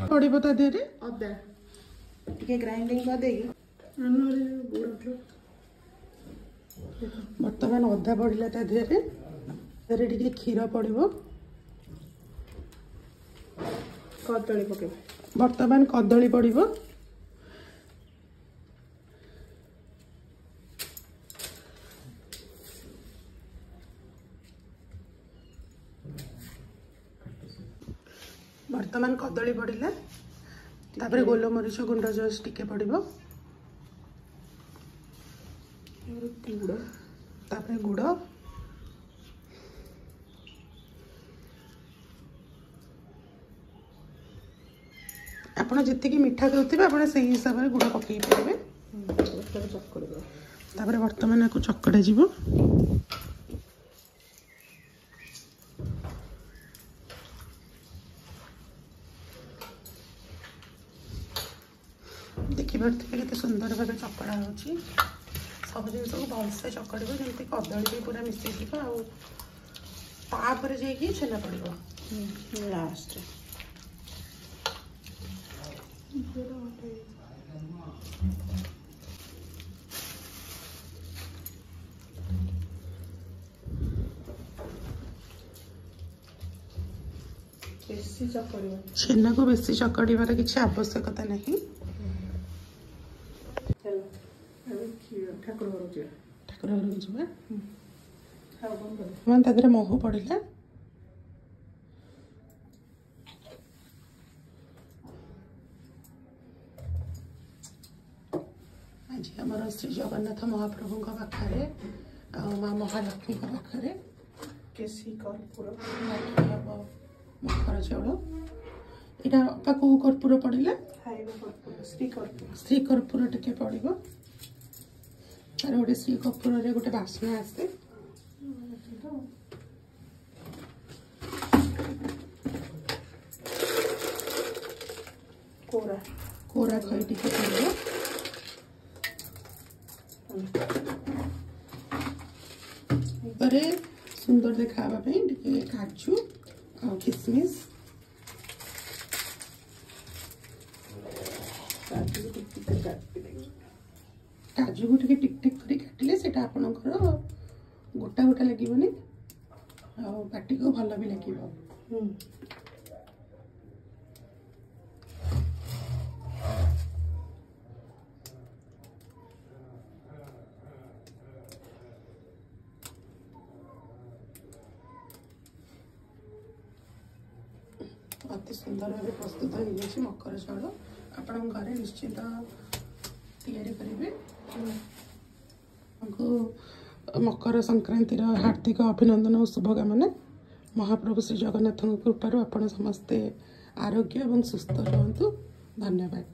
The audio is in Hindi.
पड़ो ता देहरे अदा टे ग्राइंडिंग कर देगी बर्तमान अदा पड़ा ता देहरे टे क्षीर पड़ो कदली पके बर्तमान कदली पड़ो बर्तमान कदली पड़ा तापर गोलमरीच गुंड जस्ट टिके पड़ो गुड़ तापर गुड़ आपण जी मिठा खाते आप हिसाब से गुड़ पकई पारे तापर बर्तमान आपको चकड़ा जीव देखिए के सुंदर भाव चकड़ा हो सब जिन को भलसे चकड़ जमी कदली भी पूरा मिसई जापर जाकि छेना पड़ो लास्ट छेना को बेसी चकड़ार किसी आवश्यकता नहीं ठाकुर घर जावा महू पड़ा आज आमर श्री जगन्नाथ महाप्रभु पाखे माँ महालक्ष्मी पाखे केसी कर्पूर मकर चाउल यहाँ कौ कर्पूर पड़ा श्री कर्पूर टे पड़ो तार गोटे श्री कर्पूर गोटे बास्ना आसे कोरा कोरा खई टे पड़ो सुंदर देखा काजू और किसमिस काजू को टिक टिक कर काटिले से आपणकर गोटा गोटा लगे पाटी को भल भी लगे अति सुंदर भाव प्रस्तुत हो जाए मकर चाउल आपण घरे निश्चित तैयारी करेंगे मकर संक्रांतिर हार्दिक अभिनंदन और शुभकामना महाप्रभु श्री जगन्नाथ कृपार आपण समस्ते आरोग्य और सुस्थ रुहतु धन्यवाद।